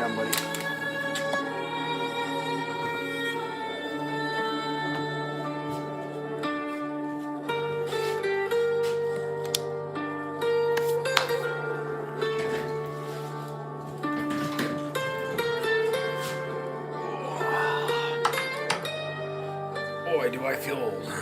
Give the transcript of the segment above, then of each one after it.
down, buddy. Boy, do I feel old.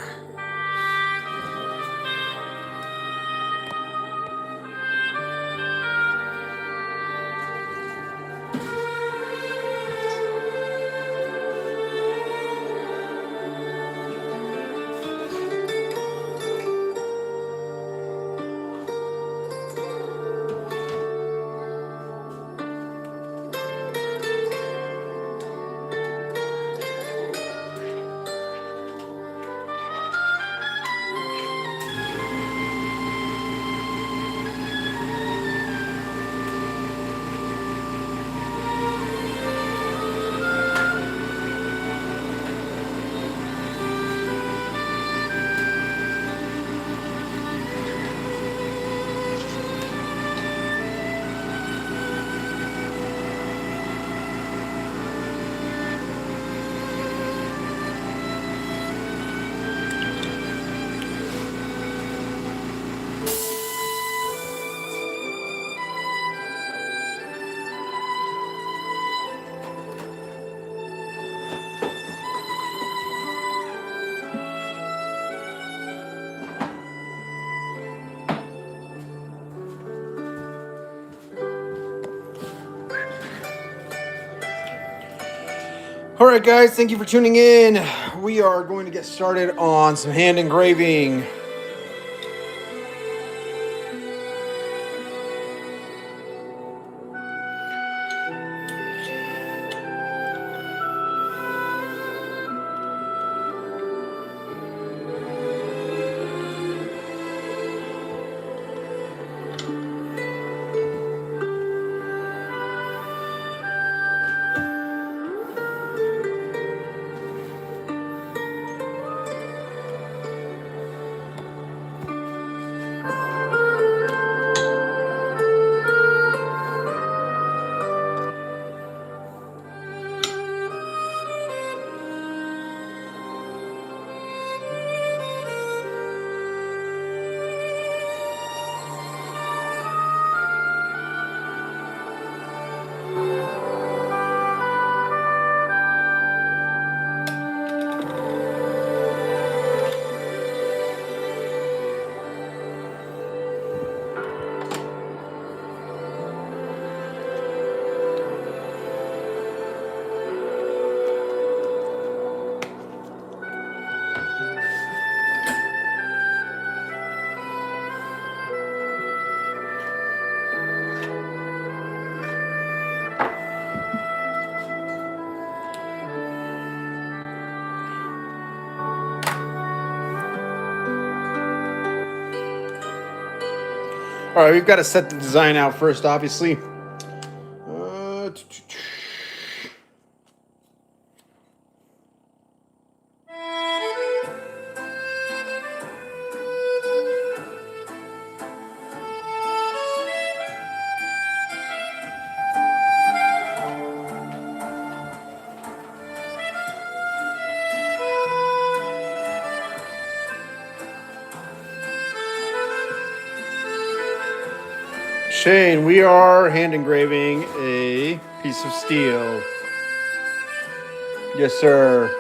All right, guys, thank you for tuning in. We are going to get started on some hand engraving. All right, we've got to set the design out first, obviously. Shane, we are hand engraving a piece of steel. Yes, sir.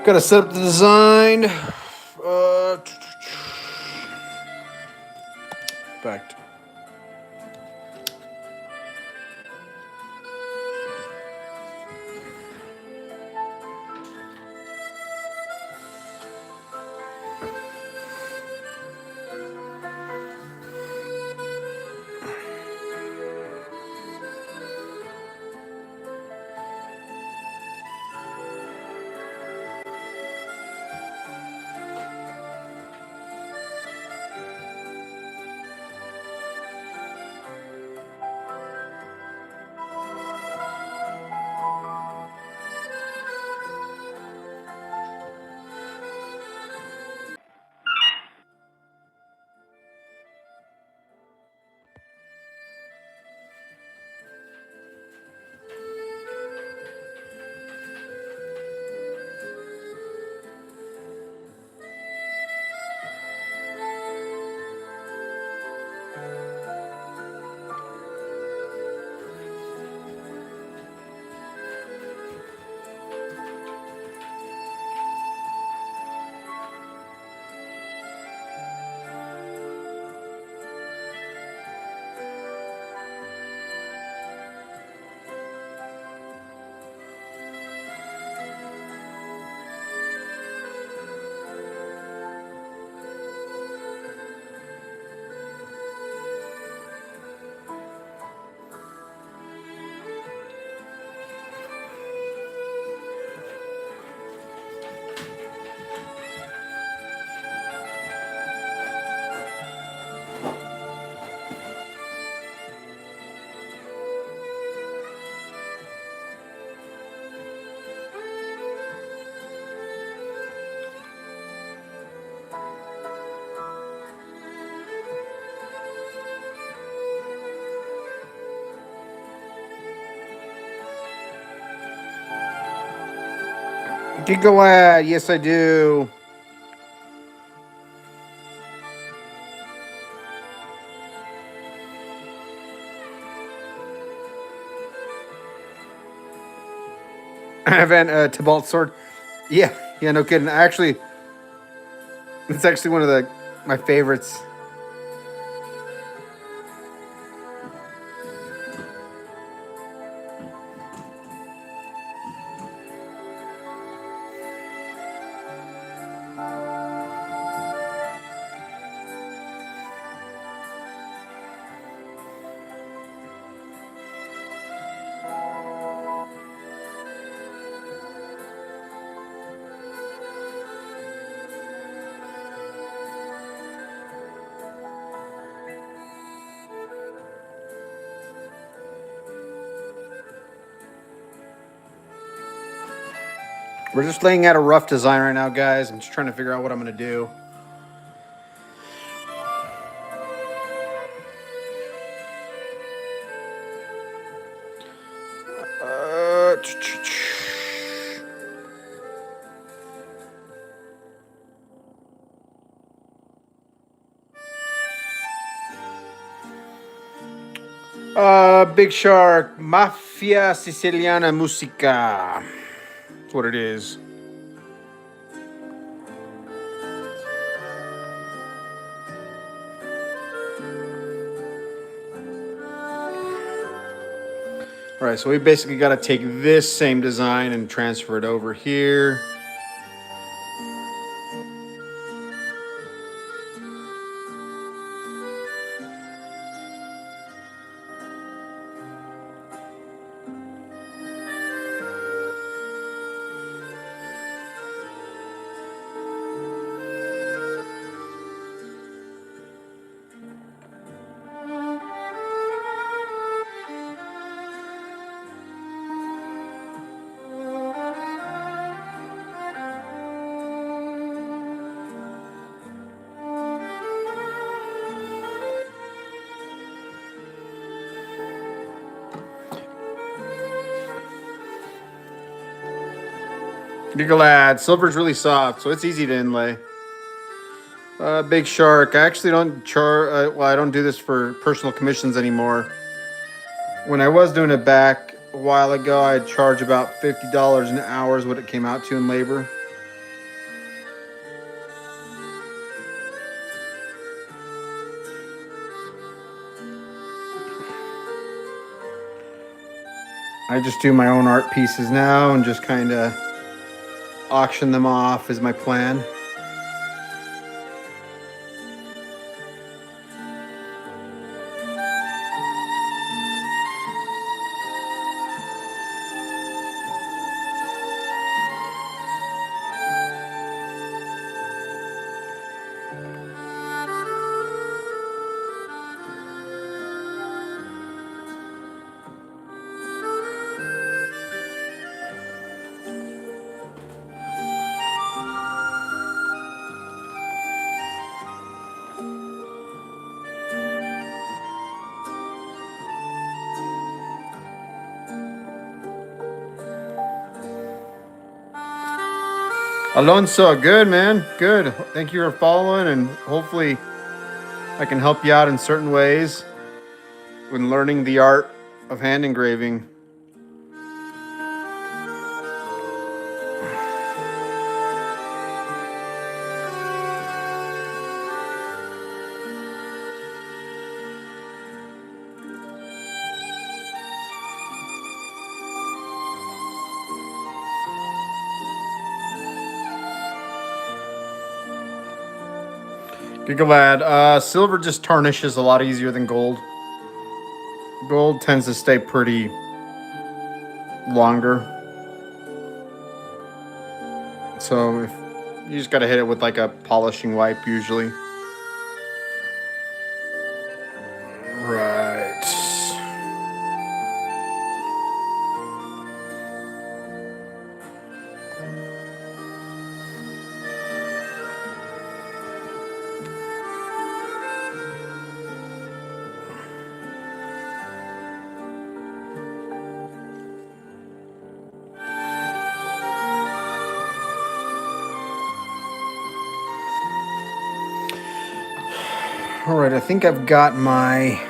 Got to set up the design. Back. Gigalad, yes I do. Event Tybalt sword. Yeah, yeah, no kidding. Actually, it's actually one of my favorites. We're just laying out a rough design right now, guys. I'm just trying to figure out what I'm going to do. Uh, Big Shark, Mafia Siciliana Musica. That's what it is. All right, so we basically got to take this same design and transfer it over here. Gigalad, silver's really soft, so it's easy to inlay. Big Shark, I actually don't I don't do this for personal commissions anymore. When I was doing it back a while ago, I'd charge about $50 an hour is what it came out to in labor. I just do my own art pieces now and just kind of auction them off is my plan. Alonso, good man, good. Thank you for following, and hopefully I can help you out in certain ways when learning the art of hand engraving. Gigalad, silver just tarnishes a lot easier than gold. Gold tends to stay pretty longer. So if you just got to hit it with like a polishing wipe usually. Right. All right, I think I've got my...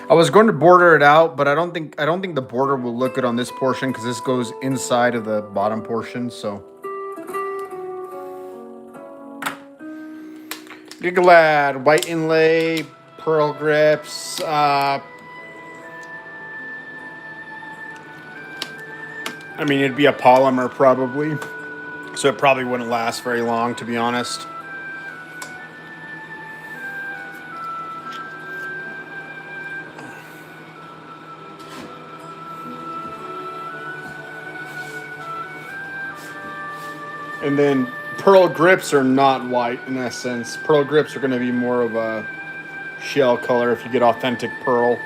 I was going to border it out, but I don't think the border will look good on this portion because this goes inside of the bottom portion. So, Gigalad, white inlay, pearl grips. I mean, it'd be a polymer probably, so it probably wouldn't last very long, to be honest. And then pearl grips are not white in essence. Pearl grips are going to be more of a shell color if you get authentic pearl.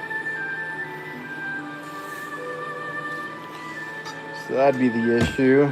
So that'd be the issue.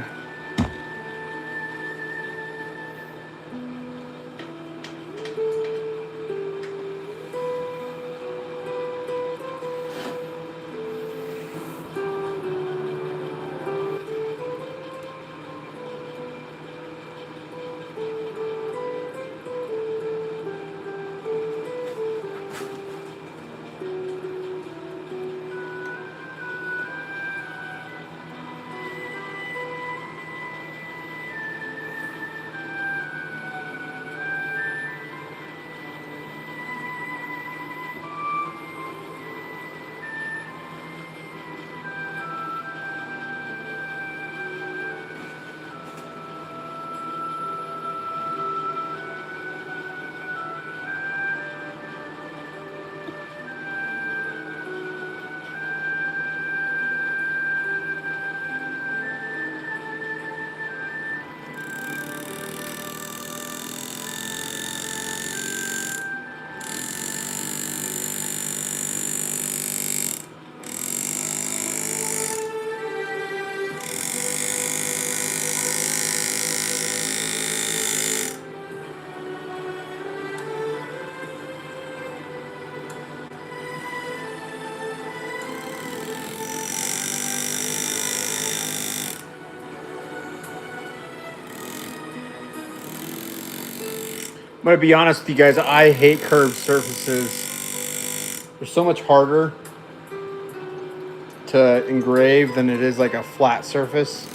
I'm going to be honest with you guys, I hate curved surfaces. They're so much harder to engrave than it is like a flat surface.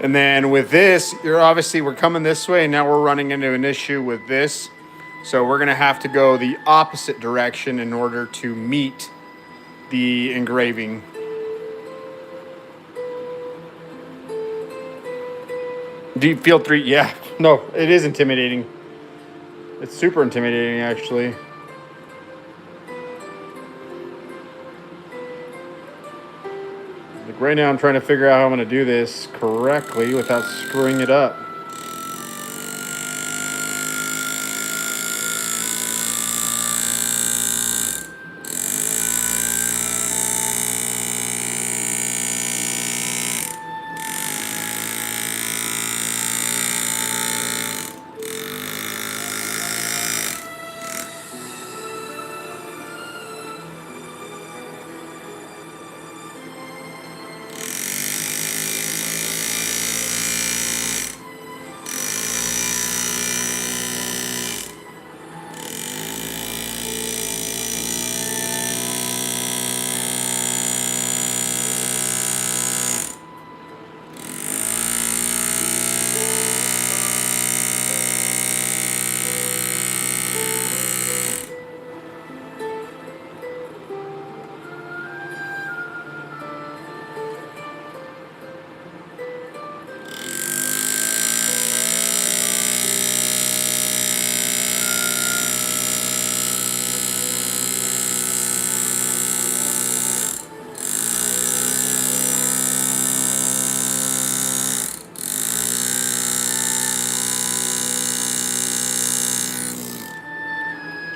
And then with this, we're coming this way, and now we're running into an issue with this. So we're going to have to go the opposite direction in order to meet the engraving. Deep field 3, yeah. No, it is intimidating. It's super intimidating, actually. Like right now I'm trying to figure out how I'm going to do this correctly without screwing it up.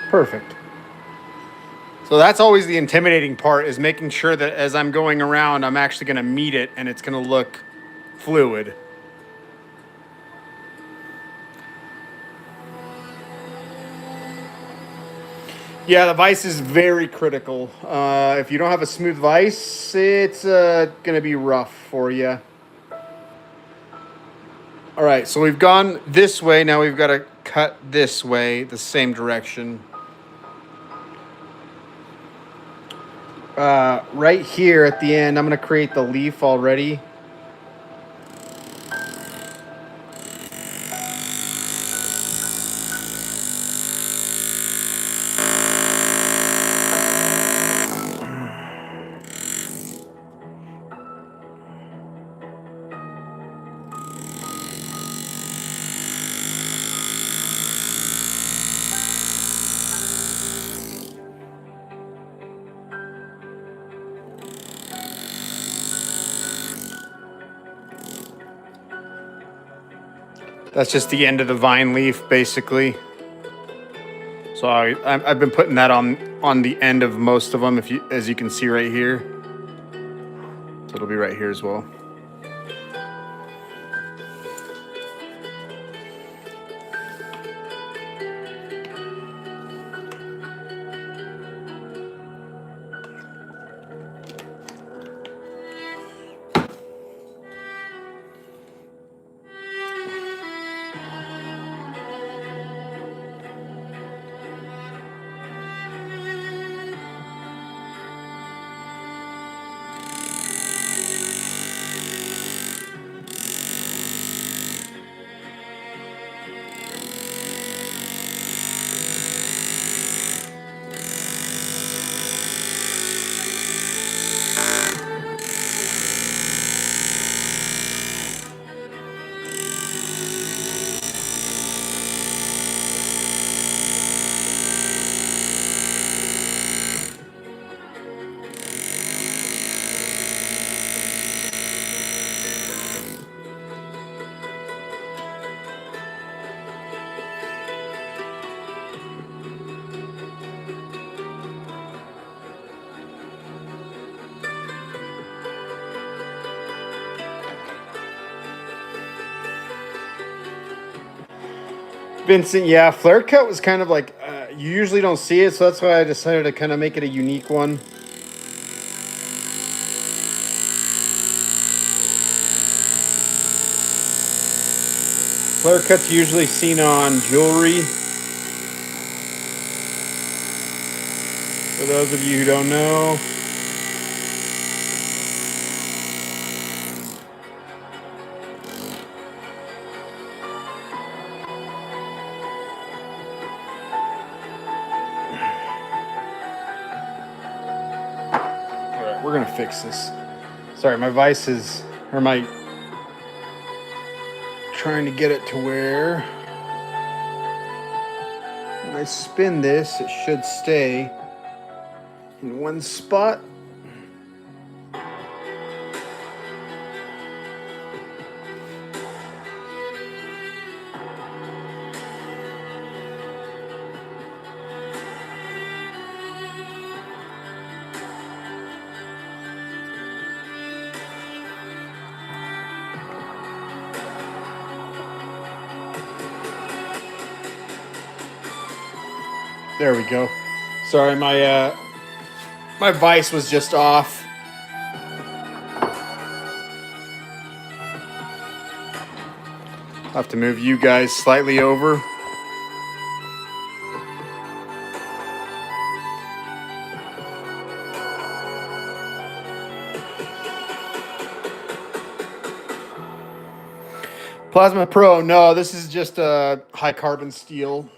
Perfect. So that's always the intimidating part, is making sure that as I'm going around, I'm actually going to meet it and it's going to look fluid. Yeah, the vise is very critical. If you don't have a smooth vise, it's going to be rough for you. All right, so we've gone this way. Now we've got to cut this way, the same direction. Right here at the end, I'm going to create the leaf already. That's just the end of the vine leaf, basically. So I've been putting that on the end of most of them, as you can see right here. So it'll be right here as well. Vincent, yeah, flare cut was kind of like, you usually don't see it, so that's why I decided to kind of make it a unique one. Flare cut's usually seen on jewelry. For those of you who don't know. Alright, we're gonna fix this. Sorry, my vise is, or my, trying to get it to where when I spin this, it should stay in one spot. There we go. Sorry, my vise was just off. I'll have to move you guys slightly over. Plasma Pro, no, this is just a high carbon steel.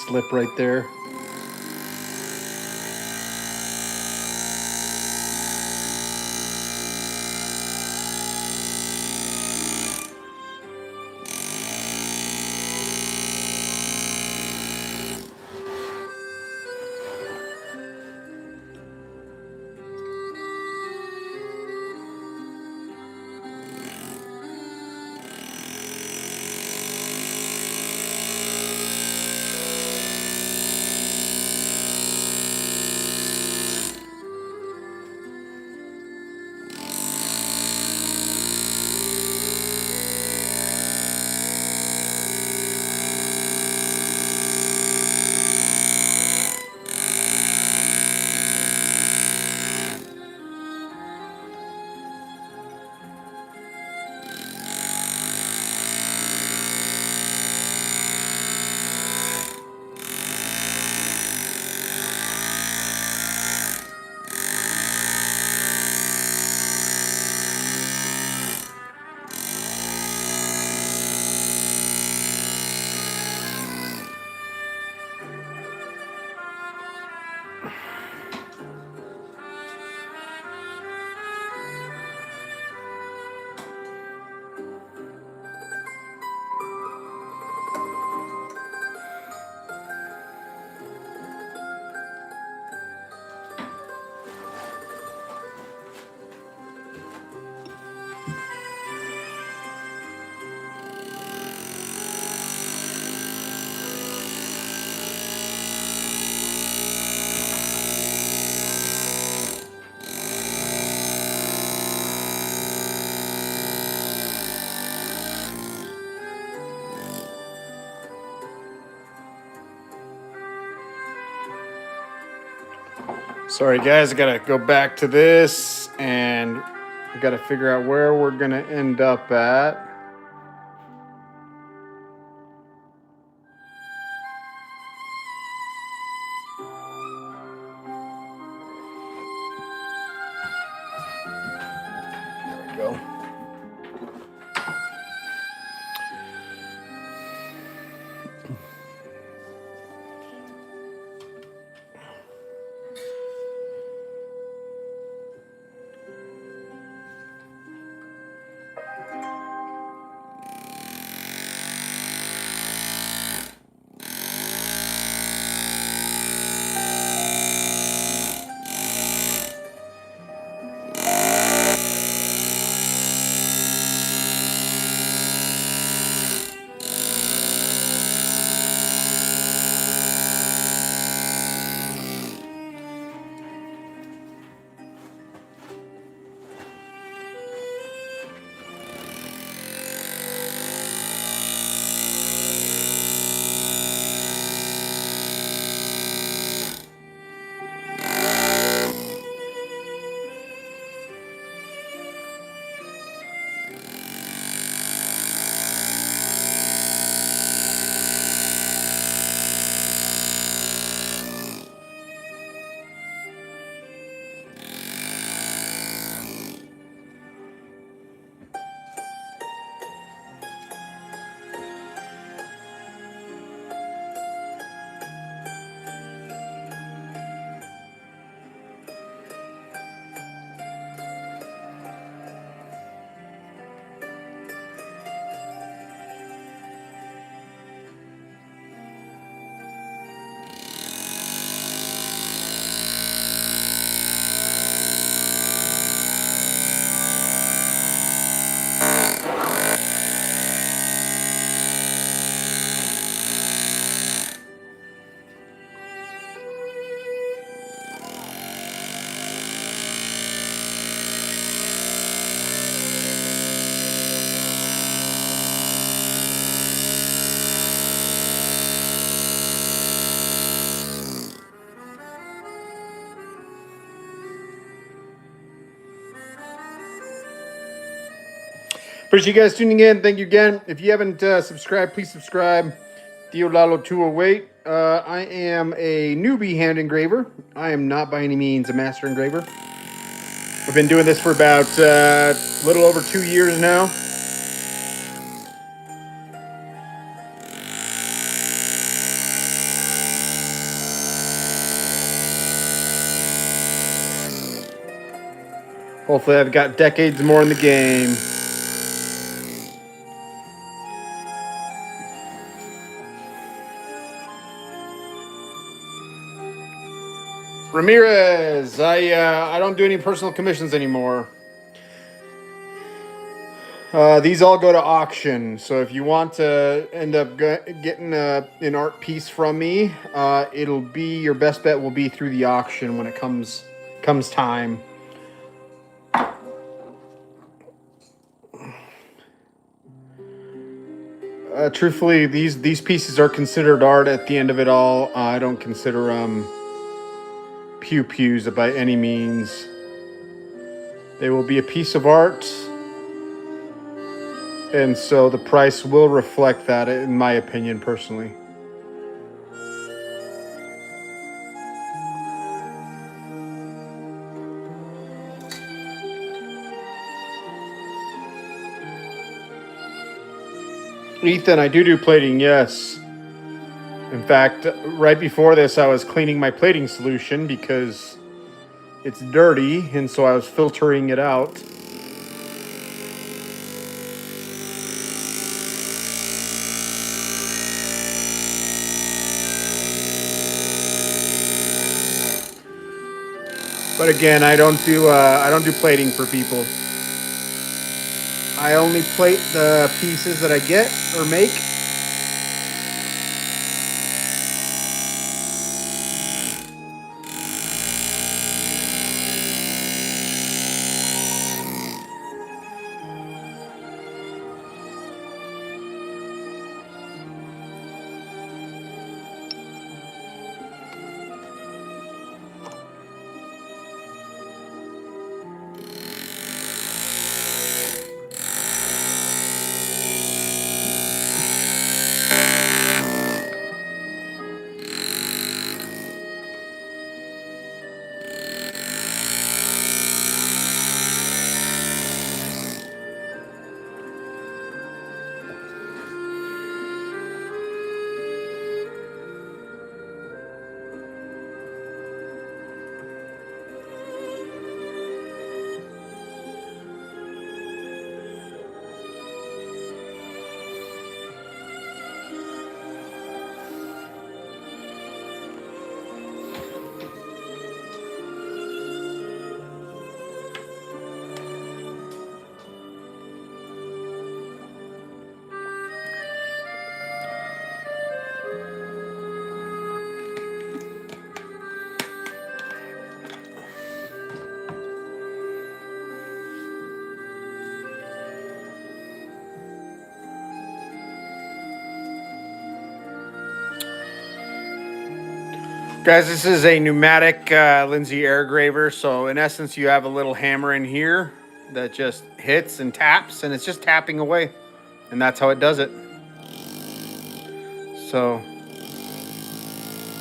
slip right there. Sorry guys, I gotta go back to this and we gotta figure out where we're gonna end up at. There we go. Appreciate you guys tuning in. Thank you again. If you haven't subscribed, please subscribe. Diolalo208. I am a newbie hand engraver. I am not by any means a master engraver. I've been doing this for about a little over 2 years now. Hopefully I've got decades more in the game. Ramirez, I don't do any personal commissions anymore. These all go to auction. So if you want to end up getting an art piece from me, it'll be your best bet will be through the auction when it comes time. Truthfully, these pieces are considered art at the end of it all. I don't consider them pew pews by any means. They will be a piece of art, and so the price will reflect that, in my opinion, personally. Ethan, I do plating, yes. In fact, right before this, I was cleaning my plating solution because it's dirty, and so I was filtering it out. But again, I don't do plating for people. I only plate the pieces that I get or make. Guys, this is a pneumatic Lindsay air graver. So in essence, you have a little hammer in here that just hits and taps, and it's just tapping away. And that's how it does it. So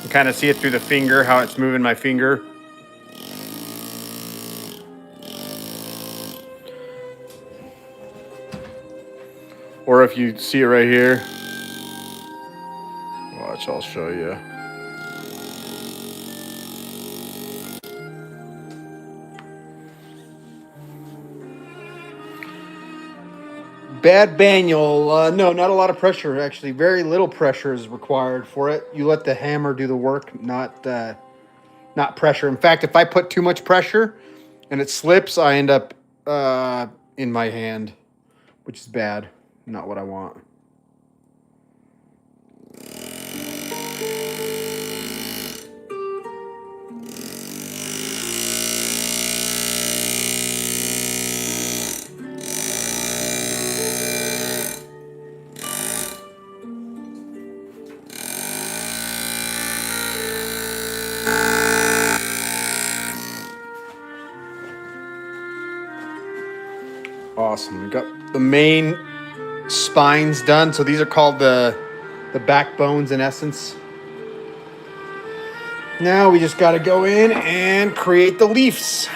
you kind of see it through the finger, how it's moving my finger. Or if you see it right here, watch, I'll show you. Bad manual. No, not a lot of pressure, actually. Very little pressure is required for it. You let the hammer do the work, not pressure. In fact, if I put too much pressure and it slips, I end up in my hand, which is bad. Not what I want. Awesome. We got the main spines done. So these are called the backbones in essence. Now we just got to go in and create the leaves.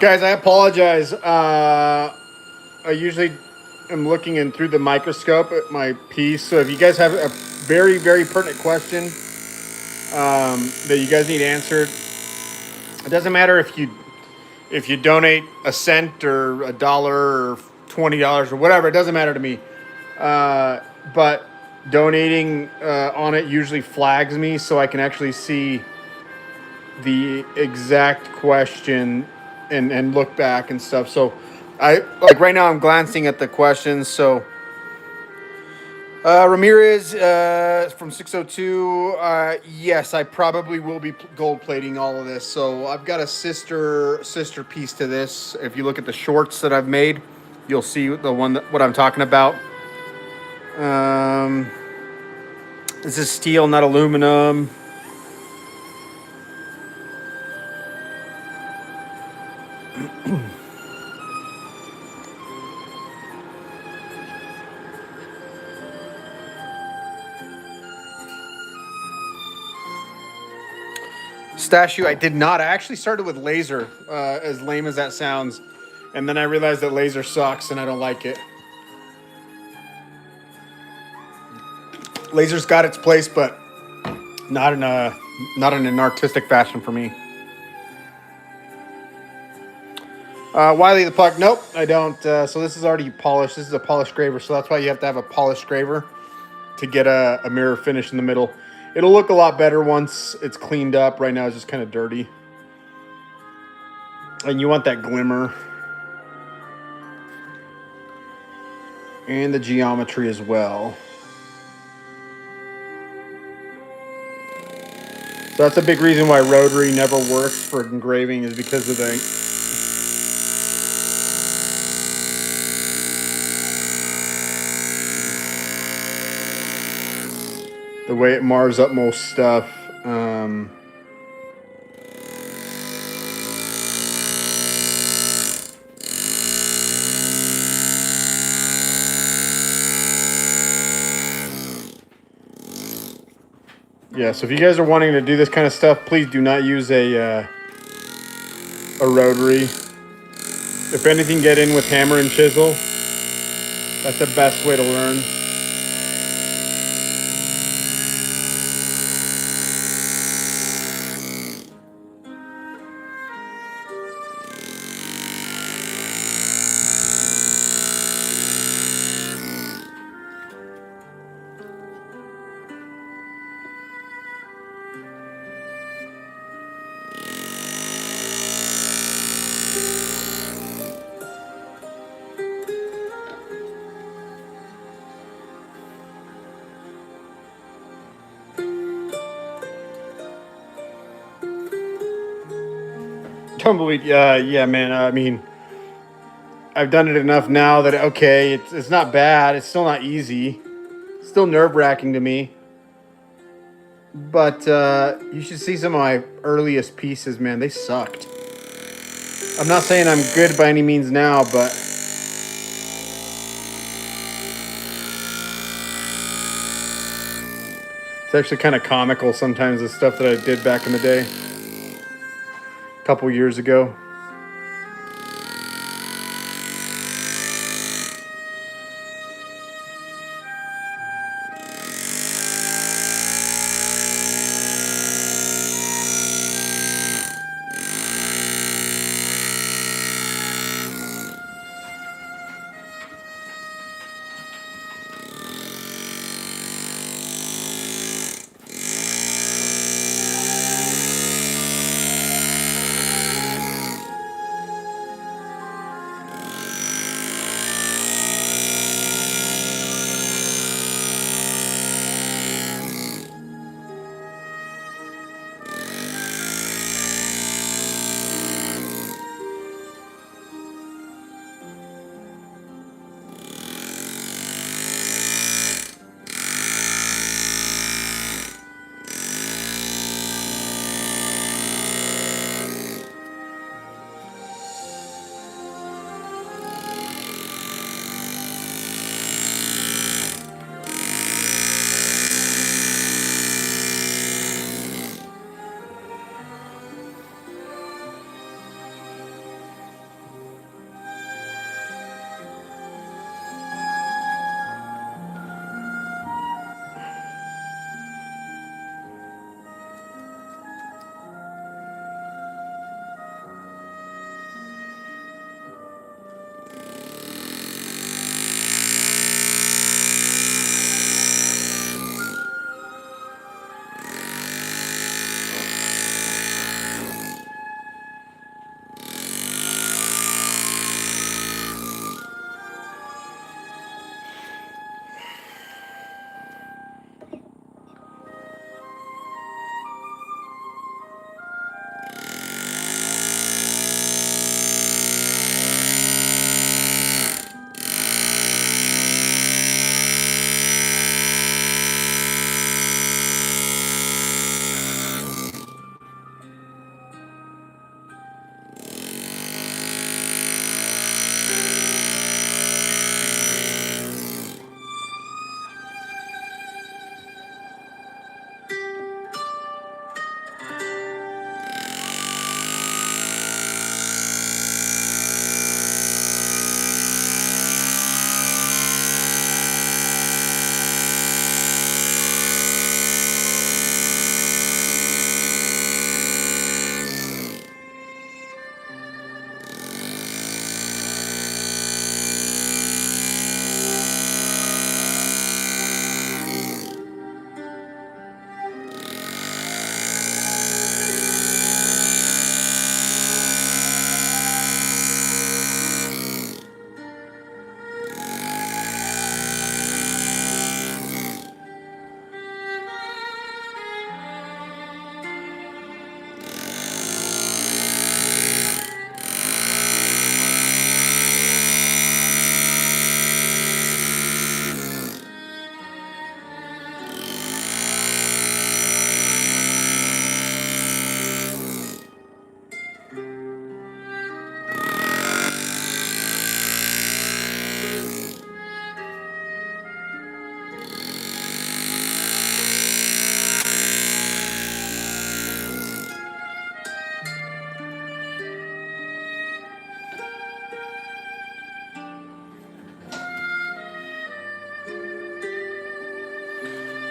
Guys, I apologize. I usually am looking in through the microscope at my piece. So if you guys have a very, very pertinent question that you guys need answered, it doesn't matter if you donate a cent or a dollar or $20 or whatever. It doesn't matter to me. But donating on it usually flags me so I can actually see the exact question and look back and stuff. So I like right now I'm glancing at the questions. So Ramirez from 602. Yes, I probably will be gold plating all of this. So I've got a sister piece to this. If you look at the shorts that I've made, you'll see the one what I'm talking about. Um, this is steel, not aluminum. Statue, I did not. I actually started with laser, as lame as that sounds. And then I realized that laser sucks and I don't like it. Laser's got its place, but not in an artistic fashion for me. Wiley the Puck, nope, I don't. So this is already polished. This is a polished graver, so that's why you have to have a polished graver to get a mirror finish in the middle. It'll look a lot better once it's cleaned up. Right now it's just kind of dirty. And you want that glimmer. And the geometry as well. So that's a big reason why rotary never works for engraving, is because of the way it mars up most stuff. Yeah, so if you guys are wanting to do this kind of stuff, please do not use a rotary. If anything, get in with hammer and chisel. That's the best way to learn. Tumbleweed, yeah, man. I mean, I've done it enough now that okay, it's not bad. It's still not easy. It's still nerve-wracking to me. But you should see some of my earliest pieces, man. They sucked. I'm not saying I'm good by any means now, but it's actually kind of comical sometimes, the stuff that I did back in the day, a couple years ago.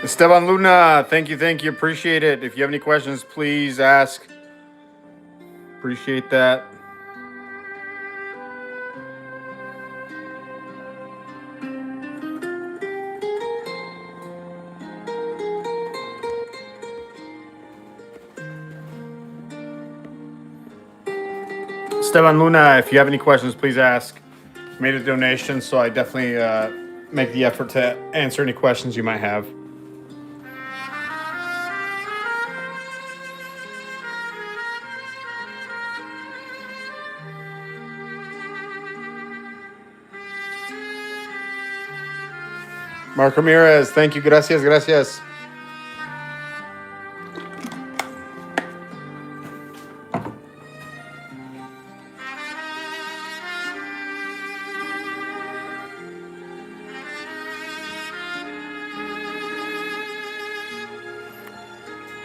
Esteban Luna, thank you, appreciate it. If you have any questions, please ask. Appreciate that. Esteban Luna, if you have any questions, please ask. Made a donation, so I definitely make the effort to answer any questions you might have. Mark Ramirez, thank you. Gracias.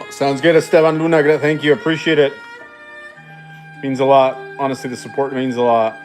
Sounds good, Esteban Luna. Thank you. Appreciate it. Means a lot. Honestly, the support means a lot.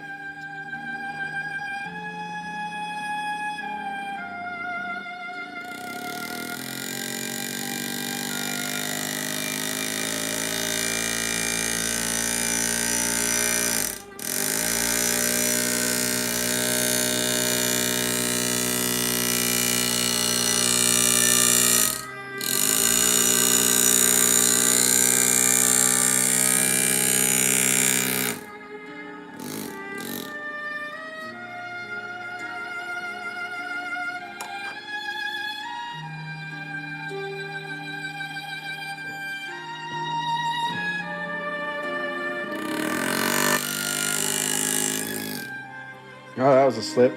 Oh, that was a slip.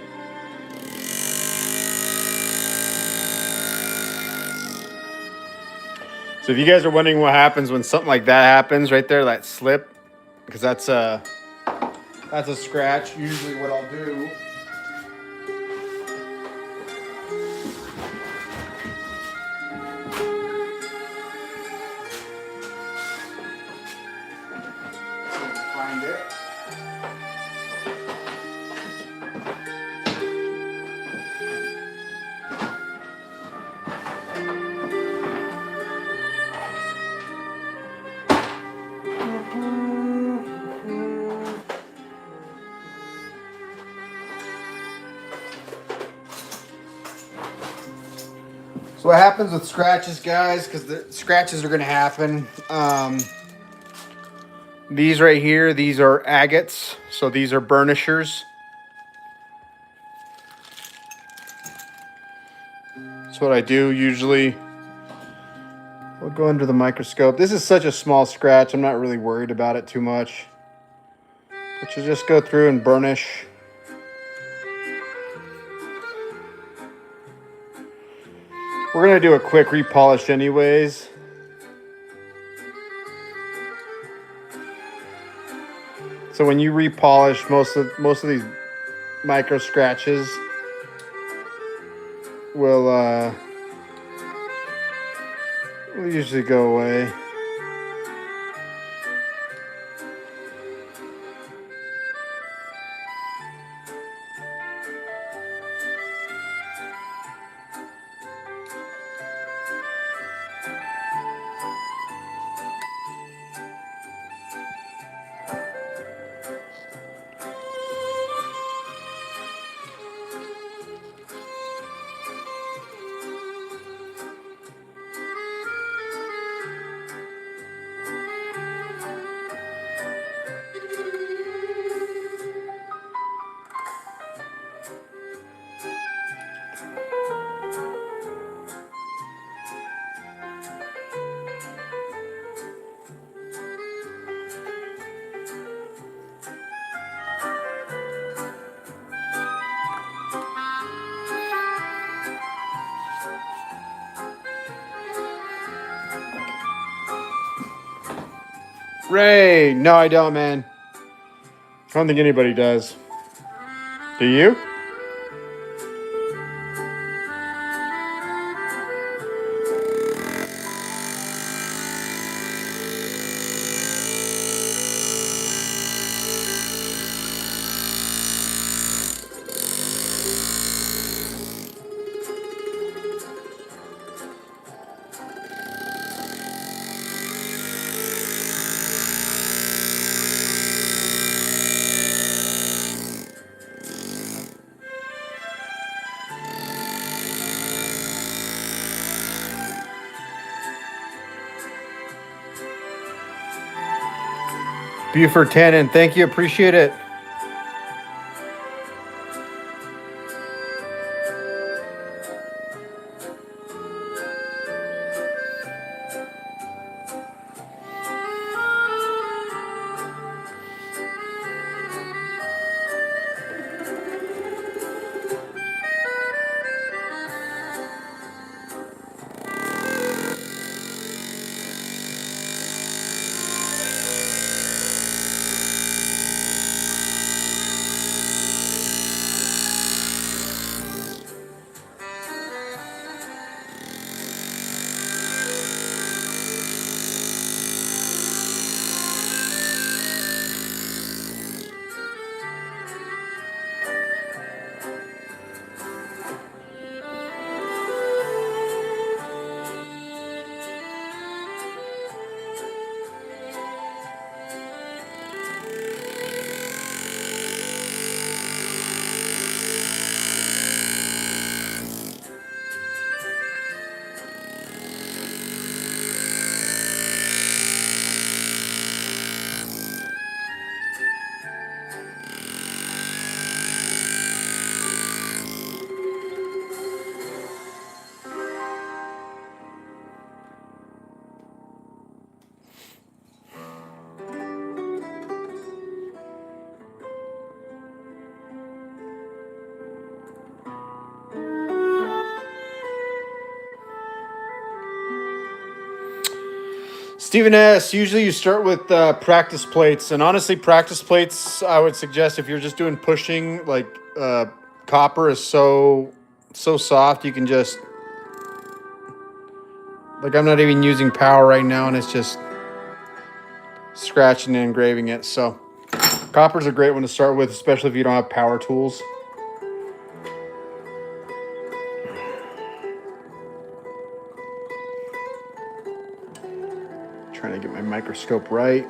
So if you guys are wondering what happens when something like that happens right there, that slip, because that's a scratch. Usually what I'll do find it. So what happens with scratches, guys, because the scratches are going to happen. These right here, these are agates. So these are burnishers. That's what I do usually. We'll go under the microscope. This is such a small scratch. I'm not really worried about it too much. But you just go through and burnish. We're going to do a quick repolish anyways. So when you repolish, most of these micro scratches will usually go away. Ray, no, I don't, man. I don't think anybody does. Do you? Buford Tannen, thank you. Appreciate it. Stephen S. Usually you start with practice plates, and honestly, practice plates I would suggest if you're just doing pushing, like copper is so soft you can just like I'm not even using power right now, and it's just scratching and engraving it. So copper's a great one to start with, especially if you don't have power tools. Trying to get my microscope right.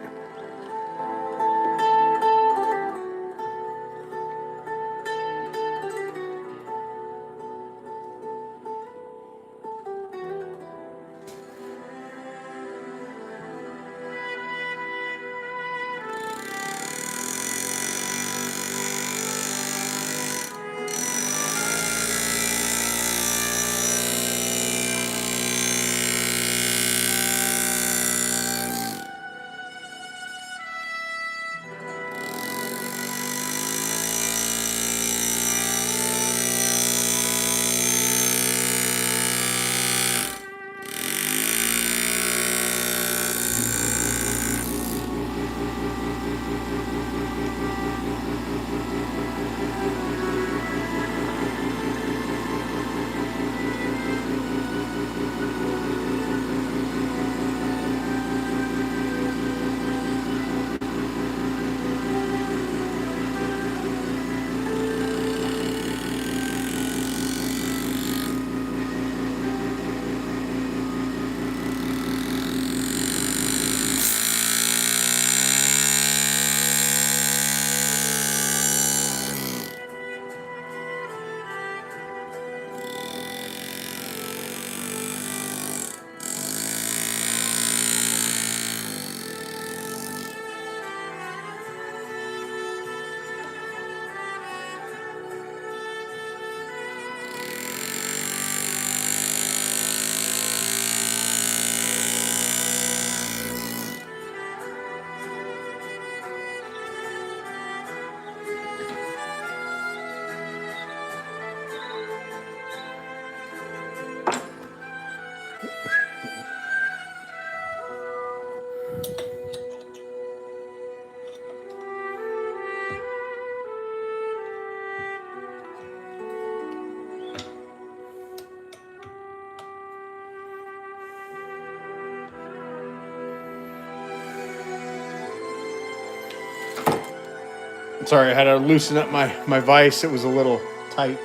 Sorry, I had to loosen up my vise. It was a little tight.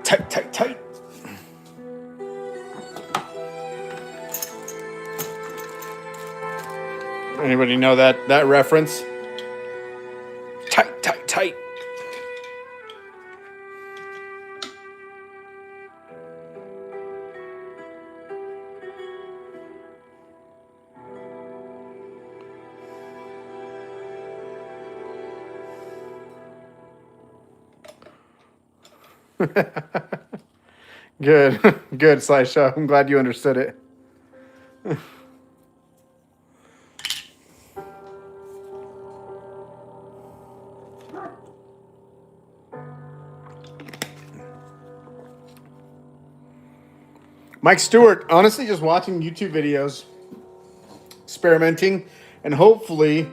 Tight. Anybody know that reference? Tight. Good, good, Slideshow. I'm glad you understood it. Mike Stewart, honestly, just watching YouTube videos, experimenting, and hopefully,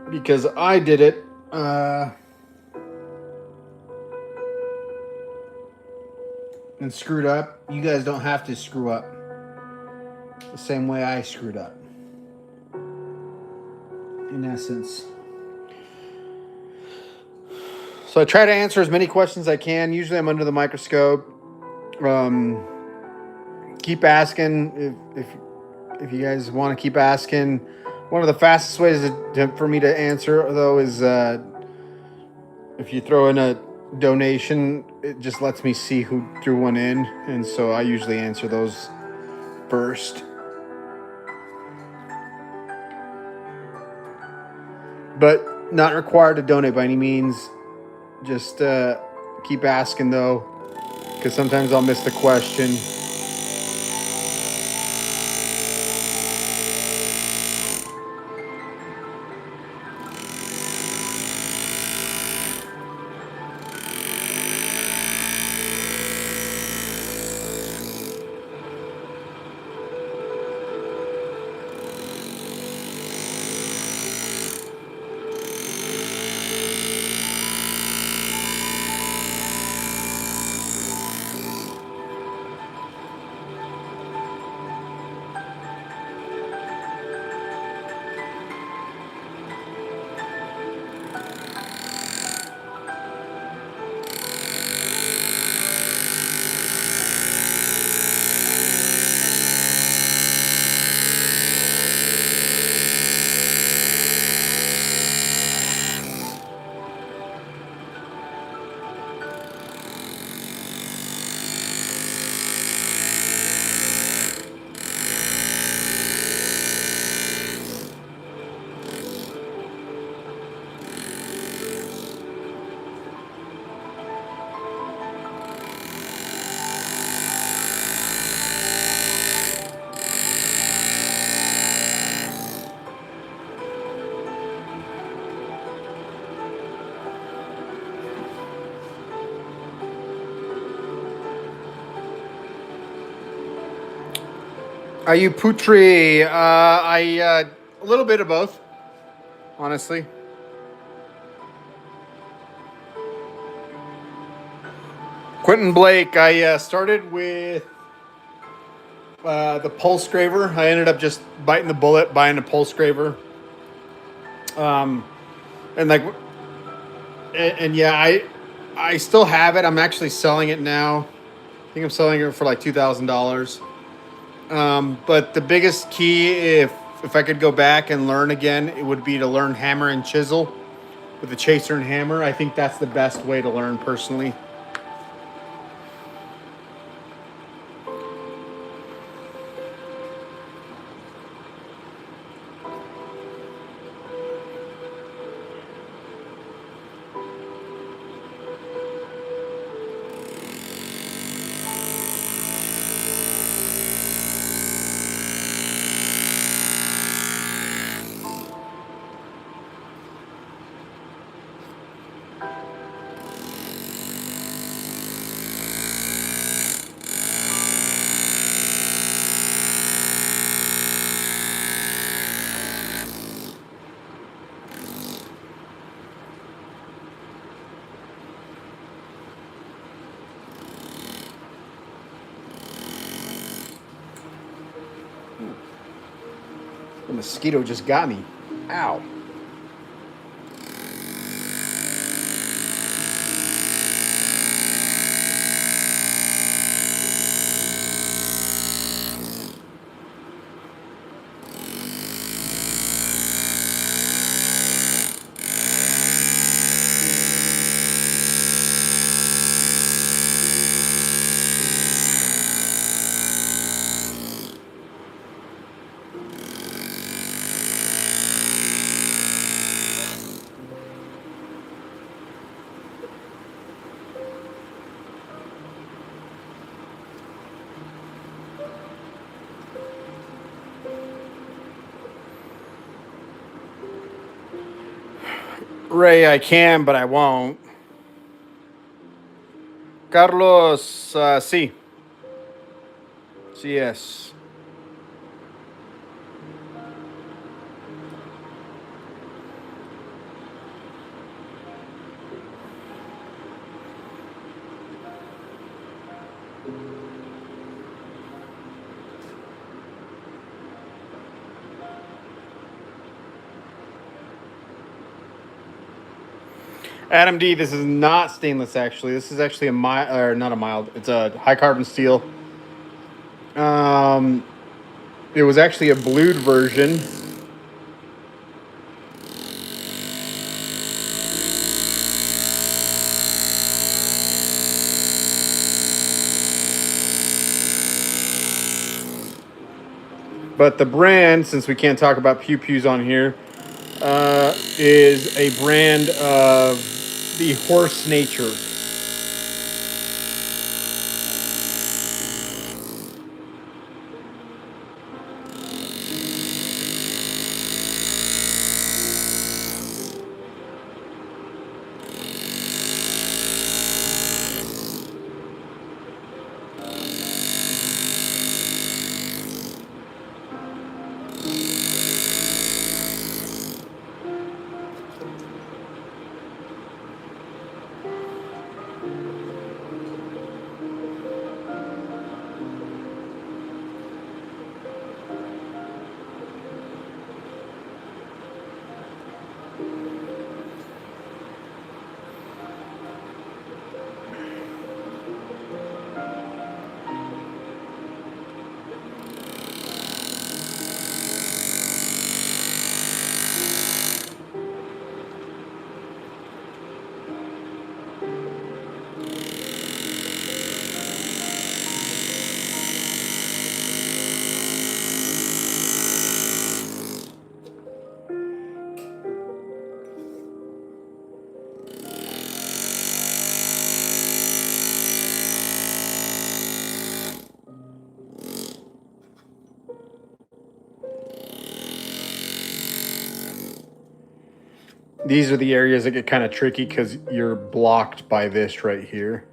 because I did it, and screwed up, you guys don't have to screw up the same way I screwed up. In essence. So I try to answer as many questions as I can. Usually I'm under the microscope. Keep asking if you guys want to keep asking. One of the fastest ways for me to answer, though, is if you throw in a donation, it just lets me see who threw one in. And so I usually answer those first. But not required to donate by any means. Just keep asking, though, because sometimes I'll miss the question. Are you Putri? A little bit of both, honestly. Quentin Blake. I started with the pulse graver. I ended up just biting the bullet, buying a pulse graver. And like, and yeah, I still have it. I'm actually selling it now. I think I'm selling it for like $2,000. But the biggest key, if I could go back and learn again, it would be to learn hammer and chisel with the chaser and hammer. I think that's the best way to learn personally. The mosquito just got me. Ow. Ray, I can, but I won't. Carlos, sí. Sí es. Adam D, this is not stainless. Actually, this is actually a mild, or not a mild. It's a high carbon steel. Um, it was actually a blued version. But the brand, since we can't talk about pew pews on here, is a brand of the horse nature. These are the areas that get kind of tricky because you're blocked by this right here.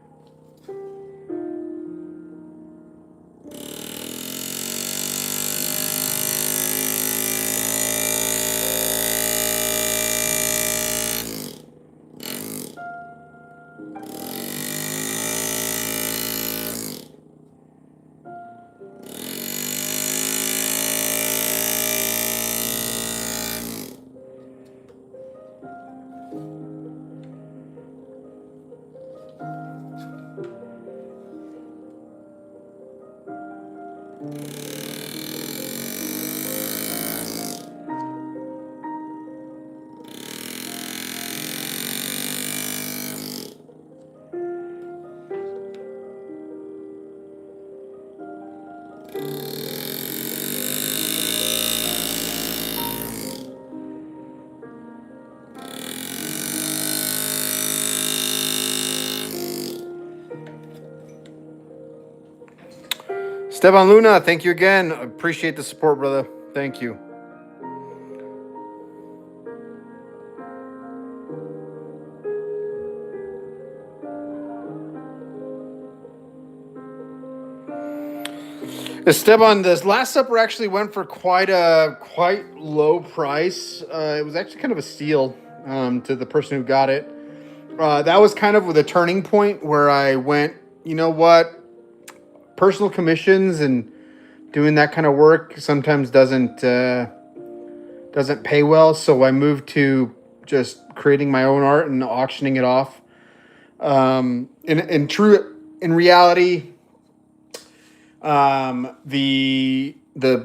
Esteban Luna, thank you again. Appreciate the support, brother. Thank you. Esteban, this Last Supper actually went for quite low price. It was actually kind of a steal to the person who got it. That was kind of with a turning point where I went, you know what, personal commissions and doing that kind of work sometimes doesn't pay well. So I moved to just creating my own art and auctioning it off. In reality, the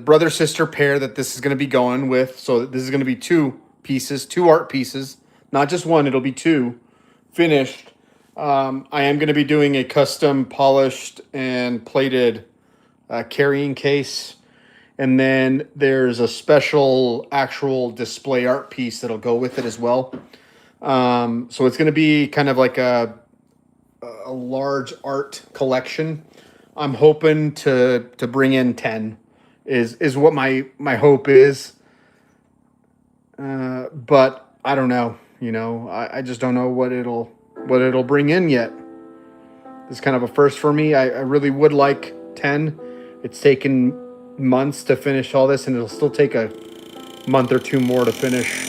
brother sister pair that this is going to be going with. So this is going to be two pieces, two art pieces, not just one. It'll be two finished. I am going to be doing a custom polished and plated carrying case. And then there's a special actual display art piece that'll go with it as well. So it's going to be kind of like a large art collection. I'm hoping to bring in 10 is what my hope is. But I don't know. You know, I just don't know what it'll bring in yet. This is kind of a first for me. I really would like 10. It's taken months to finish all this, and it'll still take a month or two more to finish.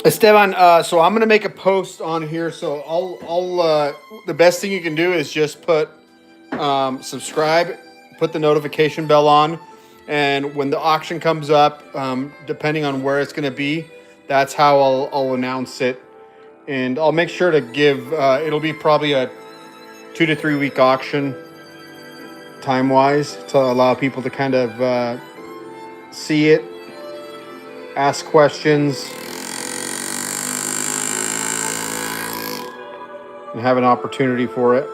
Esteban, so I'm gonna make a post on here. So the best thing you can do is just put subscribe, put the notification bell on, and when the auction comes up, depending on where it's gonna be, that's how I'll announce it, and I'll make sure to give. It'll be probably a 2 to 3 week auction, time wise, to allow people to kind of see it, ask questions, and have an opportunity for it.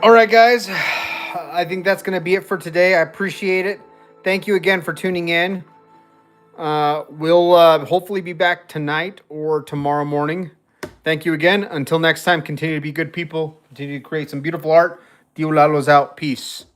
All right, guys. I think that's going to be it for today. I appreciate it. Thank you again for tuning in. We'll hopefully be back tonight or tomorrow morning. Thank you again. Until next time, continue to be good people. Continue to create some beautiful art. Dio Lalo's out. Peace.